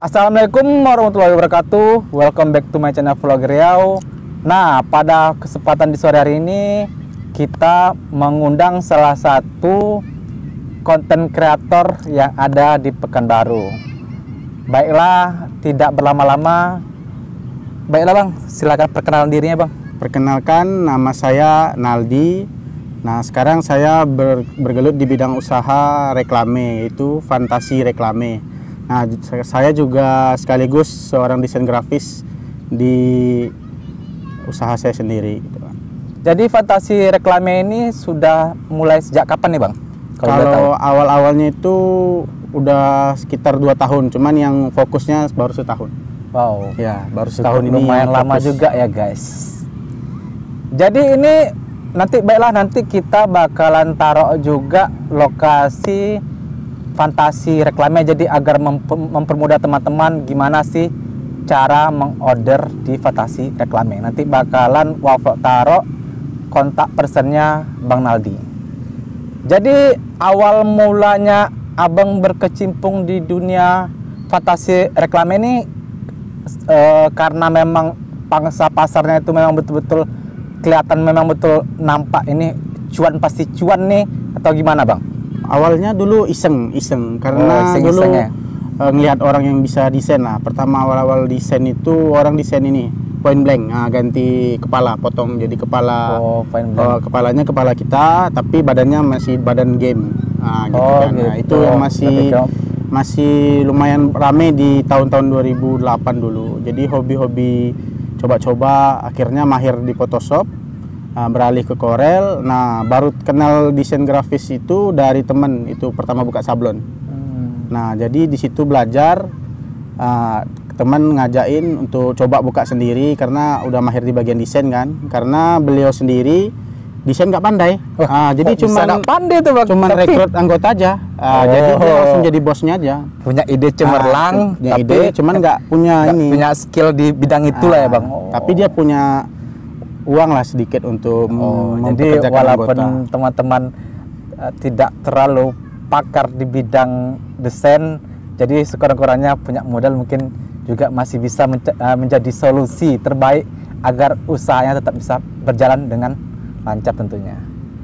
Assalamualaikum warahmatullahi wabarakatuh. Welcome back to my channel Vlog Riau. Nah, pada kesempatan di sore hari ini kita mengundang salah satu konten kreator yang ada di Pekanbaru. Baiklah, tidak berlama-lama. Baiklah Bang, silakan perkenalan dirinya Bang. Perkenalkan, nama saya Naldi. Nah, sekarang saya bergelut di bidang usaha reklame, yaitu Fantasi Reklame. Nah, saya juga sekaligus seorang desain grafis di usaha saya sendiri. Jadi Fantasi Reklame ini sudah mulai sejak kapan nih Bang? Kalau awal-awalnya itu udah sekitar 2 tahun, cuman yang fokusnya baru setahun. Wow. Ya, baru setahun ini. Lumayan lama juga ya guys. Jadi ini nanti kita bakalan taruh juga lokasi Fantasi Reklame, jadi agar mempermudah teman-teman gimana sih cara mengorder di Fantasi Reklame. Nanti bakalan taruh kontak personnya Bang Naldi. Jadi awal mulanya Abang berkecimpung di dunia Fantasi Reklame ini karena memang pangsa pasarnya itu memang betul-betul kelihatan, memang betul nampak ini cuan, pasti cuan nih, atau gimana Bang? Awalnya dulu iseng karena dulu ngelihat orang yang bisa desain lah. Pertama awal-awal desain itu orang desain ini point blank, ganti kepala, potong jadi kepala. Kepalanya kepala kita, tapi badannya masih badan game. Gitu kan. Gitu. Nah, itu yang masih lumayan rame di tahun-tahun 2008 dulu. Jadi hobi-hobi coba-coba, akhirnya mahir di Photoshop. Beralih ke Corel. Nah, baru kenal desain grafis itu dari temen, itu pertama buka sablon. Nah, jadi di situ belajar, teman ngajain untuk coba buka sendiri karena udah mahir di bagian desain kan. Karena beliau sendiri desain nggak pandai. Jadi cuman rekrut anggota aja. Jadi dia langsung jadi bosnya aja. Punya ide cemerlang, punya ide, cuman nggak punya skill di bidang itulah ya Bang. Tapi dia punya uang lah sedikit untuk jadi walaupun teman-teman tidak terlalu pakar di bidang desain, jadi sekurang-kurangnya punya modal mungkin juga masih bisa menjadi solusi terbaik agar usahanya tetap bisa berjalan dengan lancar tentunya.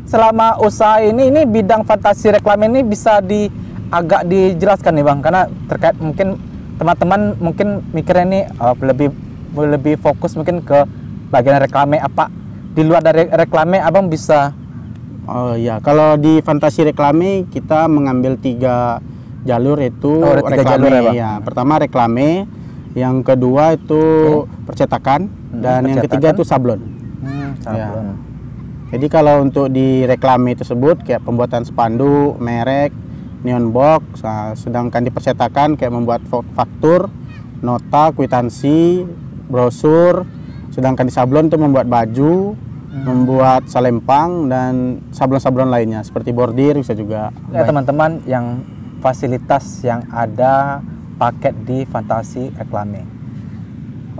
Selama usaha ini bidang Fantasi Reklame ini bisa agak dijelaskan nih Bang, karena terkait mungkin teman-teman mungkin mikirnya ini lebih fokus mungkin ke bagian reklame. Apa di luar dari reklame Abang bisa? Oh ya, kalau di Fantasi Reklame kita mengambil 3 jalur, itu reklame. Ya, pertama reklame, yang kedua itu percetakan, dan yang ketiga itu sablon. Ya. Jadi kalau untuk di reklame tersebut kayak pembuatan spanduk, merek, neon box, sedangkan di percetakan kayak membuat faktur, nota, kwitansi, brosur. Sedangkan di sablon itu membuat baju, membuat salempang, dan sablon-sablon lainnya seperti bordir bisa juga. Ya teman-teman, yang fasilitas yang ada paket di Fantasi Reklame.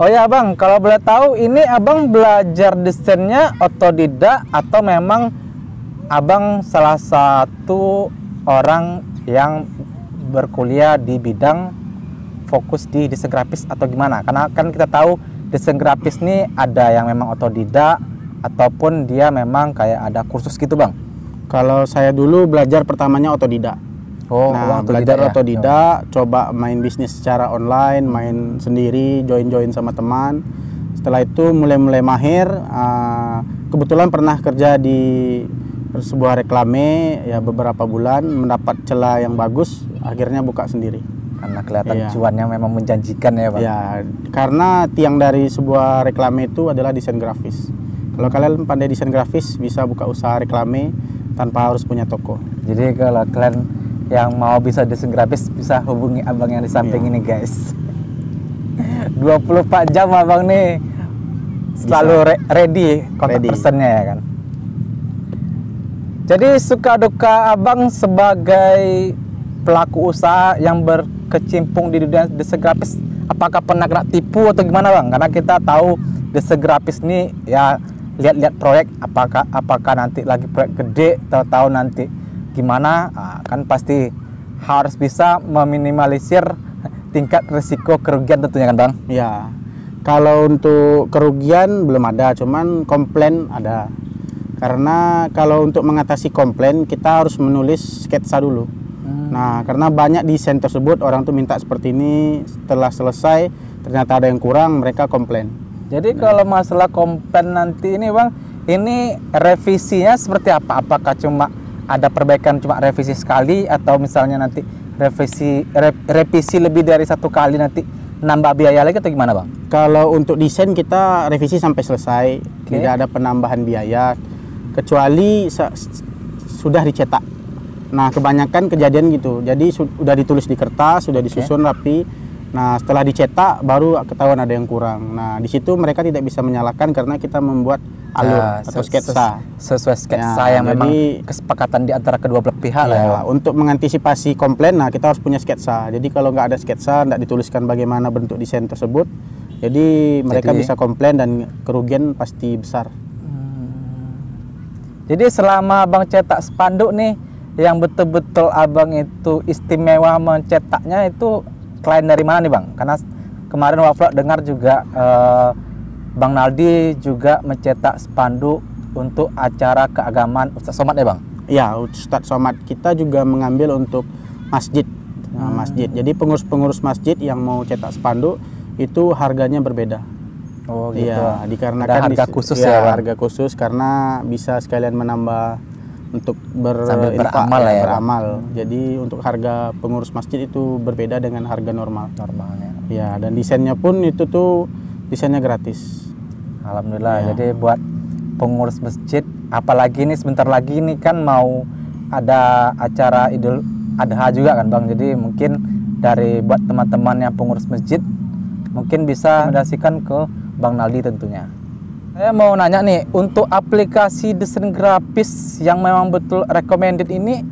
Oh ya Bang, kalau boleh tahu ini Abang belajar desainnya otodidak atau memang Abang salah satu orang yang berkuliah di bidang fokus di desain grafis atau gimana? Karena kan kita tahu desain grafis ini ada yang memang otodidak ataupun dia memang kayak ada kursus gitu Bang. Kalau saya dulu belajar pertamanya otodidak. Belajar otodidak, coba main bisnis secara online, main sendiri, join sama teman. Setelah itu mulai mahir. Kebetulan pernah kerja di sebuah reklame ya beberapa bulan, mendapat celah yang bagus, akhirnya buka sendiri. Karena kelihatan cuannya memang menjanjikan ya Bang. Ya, karena tiang dari sebuah reklame itu adalah desain grafis. Kalau kalian pandai desain grafis, bisa buka usaha reklame tanpa harus punya toko. Jadi kalau kalian yang mau bisa desain grafis, bisa hubungi Abang yang di samping ini guys. 24 jam Abang nih selalu ready kontak personnya ya kan. Jadi suka duka Abang sebagai pelaku usaha yang berkecimpung di dunia desain grafis, apakah pernah kena tipu atau gimana Bang? Karena kita tahu desain grafis ini ya lihat-lihat proyek, apakah nanti lagi proyek gede, tahu nanti gimana, kan pasti harus bisa meminimalisir tingkat risiko kerugian tentunya kan Bang? Ya, kalau untuk kerugian belum ada, cuman komplain ada. Karena kalau untuk mengatasi komplain kita harus menulis sketsa dulu. Nah, karena banyak desain tersebut orang tuh minta seperti ini, setelah selesai ternyata ada yang kurang, mereka komplain. Jadi kalau masalah komplain nanti ini Bang, ini revisinya seperti apa? Apakah cuma ada perbaikan cuma revisi sekali, atau misalnya nanti revisi lebih dari satu kali nanti nambah biaya lagi atau gimana Bang? Kalau untuk desain kita revisi sampai selesai, tidak ada penambahan biaya kecuali sudah dicetak. Nah, kebanyakan kejadian gitu. Jadi sudah ditulis di kertas, sudah disusun rapi. Nah, setelah dicetak baru ketahuan ada yang kurang. Nah, di situ mereka tidak bisa menyalahkan karena kita membuat alur atau sketsa. Sesuai sketsa yang memang kesepakatan di antara kedua belah pihak lah ya. Untuk mengantisipasi komplain, nah kita harus punya sketsa. Jadi kalau nggak ada sketsa, nggak dituliskan bagaimana bentuk desain tersebut, jadi mereka bisa komplain dan kerugian pasti besar. Jadi selama Abang cetak spanduk nih, yang betul-betul Abang itu istimewa mencetaknya itu klien dari mana nih Bang? Karena kemarin Wavlog dengar juga Bang Naldi juga mencetak spanduk untuk acara keagamaan Ustadz Somad ya Bang? Ya, Ustadz Somad kita juga mengambil untuk masjid. Nah, masjid. Jadi pengurus-pengurus masjid yang mau cetak spanduk itu harganya berbeda. Oh gitu. Iya, dikarenakan harga khusus ya Bang? Harga khusus karena bisa sekalian menambah untuk beramal ya, beramal. Jadi untuk harga pengurus masjid itu berbeda dengan harga normalnya. Ya, dan desainnya pun itu tuh desainnya gratis. Alhamdulillah. Ya. Jadi buat pengurus masjid, apalagi ini sebentar lagi ini kan mau ada acara Idul Adha juga kan Bang. Jadi mungkin dari buat teman-teman yang pengurus masjid mungkin bisa rekomendasikan ke Bang Naldi tentunya. Saya mau nanya nih, untuk aplikasi desain grafis yang memang betul recommended ini,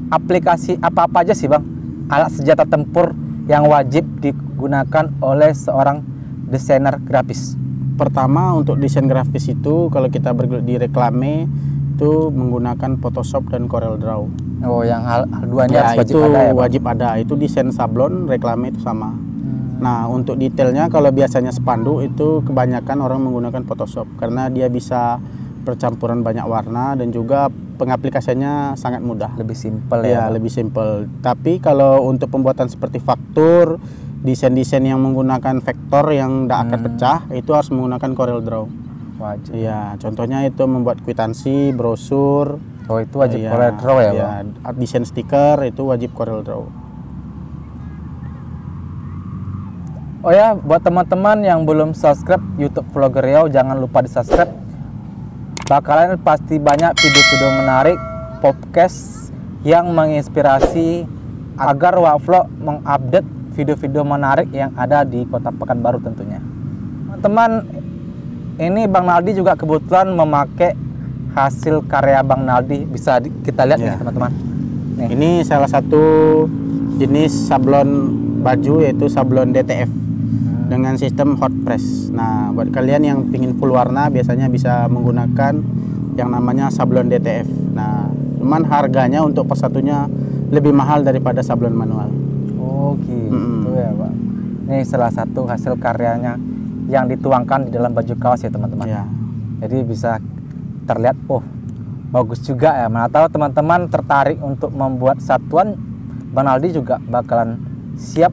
aplikasi apa-apa aja sih Bang? Alat senjata tempur yang wajib digunakan oleh seorang desainer grafis. Pertama, untuk desain grafis itu kalau kita bergelut di reklame itu menggunakan Photoshop dan Corel Draw. Oh, yang hal duanya harus wajib itu ada ya Bang? Wajib ada. Itu desain sablon, reklame itu sama. Nah, untuk detailnya kalau biasanya spanduk itu kebanyakan orang menggunakan Photoshop karena dia bisa percampuran banyak warna dan juga pengaplikasiannya sangat mudah. Lebih simpel ya? Ya, lebih simpel. Tapi kalau untuk pembuatan seperti faktur, desain-desain yang menggunakan vektor yang tidak akan pecah, itu harus menggunakan Corel Draw. Wajib. Ya, contohnya itu membuat kwitansi, brosur. Oh, itu wajib Corel Draw ya Bang? Desain stiker itu wajib Corel Draw. Oh ya, buat teman-teman yang belum subscribe YouTube Vlogger Riau, jangan lupa di-subscribe. Bakalan pasti banyak video-video menarik, podcast yang menginspirasi agar Wavlog mengupdate video-video menarik yang ada di Kota Pekanbaru tentunya. Teman-teman, ini Bang Naldi juga kebetulan memakai hasil karya Bang Naldi. Bisa kita lihat nih teman-teman. Ini salah satu jenis sablon baju, yaitu sablon DTF dengan sistem hot press. Nah, buat kalian yang ingin full warna biasanya bisa menggunakan yang namanya sablon DTF. Nah, cuman harganya untuk persatunya lebih mahal daripada sablon manual. Oh gitu ya Pak. Ini salah satu hasil karyanya yang dituangkan di dalam baju kaos ya teman-teman. Ya. Jadi bisa terlihat, oh bagus juga ya. Mana tahu teman-teman tertarik untuk membuat satuan, Bang Naldi juga bakalan siap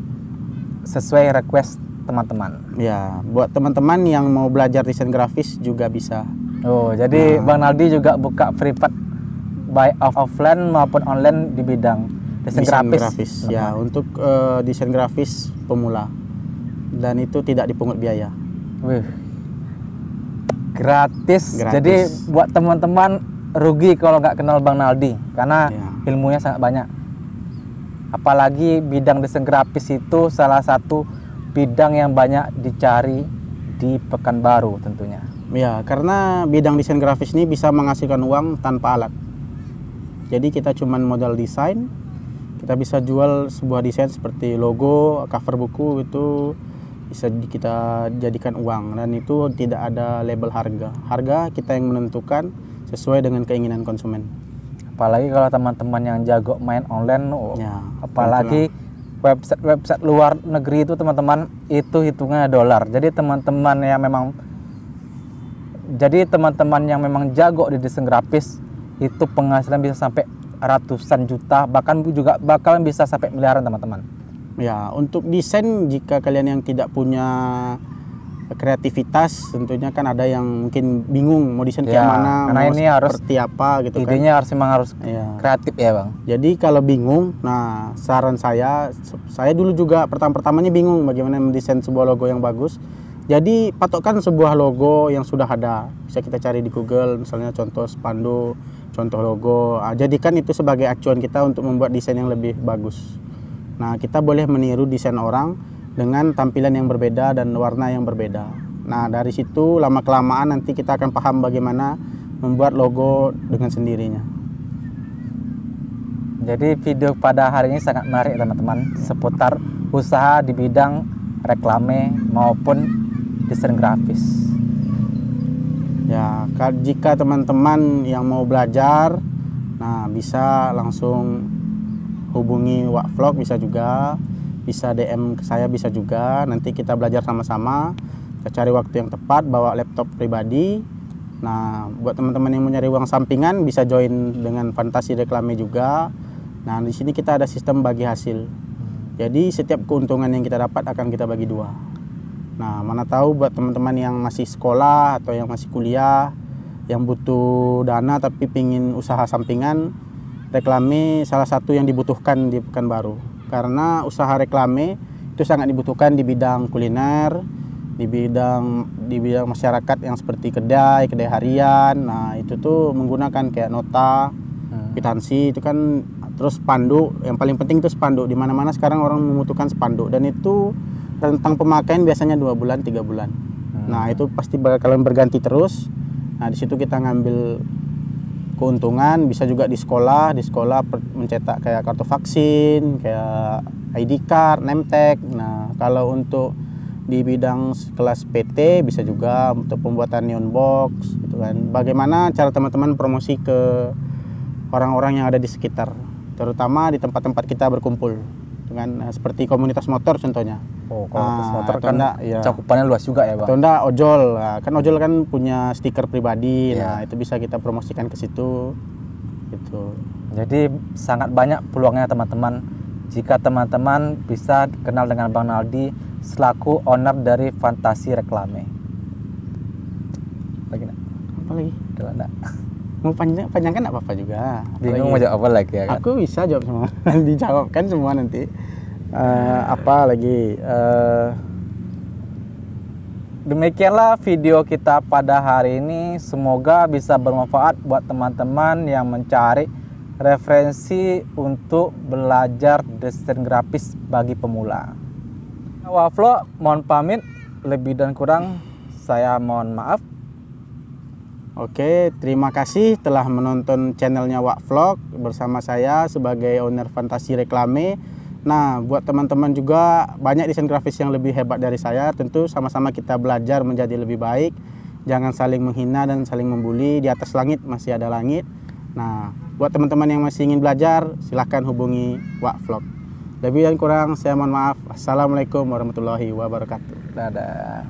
sesuai request teman-teman. Ya, buat teman-teman yang mau belajar desain grafis juga bisa. Oh, jadi Bang Naldi juga buka privat baik offline maupun online di bidang desain grafis. Ya, untuk desain grafis pemula. Dan itu tidak dipungut biaya. Wih. Gratis. Jadi buat teman-teman rugi kalau nggak kenal Bang Naldi karena ilmunya sangat banyak. Apalagi bidang desain grafis itu salah satu bidang yang banyak dicari di Pekanbaru tentunya. Ya, karena bidang desain grafis ini bisa menghasilkan uang tanpa alat. Jadi kita cuman modal desain, kita bisa jual sebuah desain seperti logo, cover buku, itu bisa kita jadikan uang, dan itu tidak ada label harga. Harga kita yang menentukan sesuai dengan keinginan konsumen. Apalagi kalau teman-teman yang jago main online, apalagi website luar negeri itu teman-teman itu hitungannya dolar. Jadi teman-teman yang memang jago di desain grafis itu penghasilan bisa sampai ratusan juta, bahkan juga bakalan bisa sampai miliaran teman-teman. Ya, untuk desain jika kalian yang tidak punya kreativitas, tentunya kan ada yang mungkin bingung mau desain kayak mana, karena mau ini harus seperti apa gitu kan. Idenya harus kreatif ya bang. Jadi kalau bingung, nah saran saya dulu juga pertamanya bingung bagaimana mendesain sebuah logo yang bagus. Jadi patokkan sebuah logo yang sudah ada, bisa kita cari di Google, misalnya contoh spanduk, contoh logo. Jadikan itu sebagai acuan kita untuk membuat desain yang lebih bagus. Nah, kita boleh meniru desain orang dengan tampilan yang berbeda dan warna yang berbeda. Nah, dari situ lama-kelamaan nanti kita akan paham bagaimana membuat logo dengan sendirinya. Jadi video pada hari ini sangat menarik teman-teman, seputar usaha di bidang reklame maupun desain grafis. Ya, jika teman-teman yang mau belajar, nah bisa langsung hubungi Wakvlog, bisa juga, bisa DM ke saya, bisa juga. Nanti kita belajar sama-sama. Kita cari waktu yang tepat, bawa laptop pribadi. Nah, buat teman-teman yang mau nyari uang sampingan bisa join dengan Fantasi Reklame juga. Nah, di sini kita ada sistem bagi hasil. Jadi setiap keuntungan yang kita dapat akan kita bagi dua. Nah, mana tahu buat teman-teman yang masih sekolah atau yang masih kuliah, yang butuh dana tapi pingin usaha sampingan, reklame salah satu yang dibutuhkan di Pekanbaru. Karena usaha reklame itu sangat dibutuhkan di bidang kuliner, di bidang masyarakat yang seperti kedai harian. Nah, itu tuh menggunakan kayak nota, kwitansi itu kan, terus spanduk. Yang paling penting itu spanduk. Di mana-mana sekarang orang membutuhkan spanduk, dan itu rentang pemakaian biasanya 2 bulan, 3 bulan. Nah, itu pasti bakalan berganti terus. Nah, di situ kita ngambil keuntungan. Bisa juga di sekolah mencetak kayak kartu vaksin, kayak ID card, name tag. Nah, kalau untuk di bidang kelas PT bisa juga untuk pembuatan neon box gitu kan. Bagaimana cara teman-teman promosi ke orang-orang yang ada di sekitar, terutama di tempat-tempat kita berkumpul dengan seperti komunitas motor contohnya. Komunitas motor kan ya, cakupannya luas juga ya bang. Atau enggak ojol, nah, kan ojol kan punya stiker pribadi. Nah, itu bisa kita promosikan ke situ gitu. Jadi sangat banyak peluangnya teman-teman jika teman-teman bisa kenal dengan Bang Naldi selaku owner dari Fantasi Reklame. Lagi nak? Apa lagi? Kalau enggak Mau panjangkan enggak apa-apa juga. Bingung mau jawab apa lagi ya kan? Aku bisa jawab semua. Dijawabkan semua nanti. Apa lagi? Demikianlah video kita pada hari ini. Semoga bisa bermanfaat buat teman-teman yang mencari referensi untuk belajar desain grafis bagi pemula. Wakvlog mohon pamit, lebih dan kurang saya mohon maaf. Oke, terima kasih telah menonton channelnya Wakvlog bersama saya sebagai owner Fantasi Reklame. Nah, buat teman-teman juga banyak desain grafis yang lebih hebat dari saya. Tentu sama-sama kita belajar menjadi lebih baik. Jangan saling menghina dan saling membuli. Di atas langit masih ada langit. Nah, buat teman-teman yang masih ingin belajar, silahkan hubungi Wakvlog. Lebih dan kurang saya mohon maaf. Assalamualaikum warahmatullahi wabarakatuh. Dadah.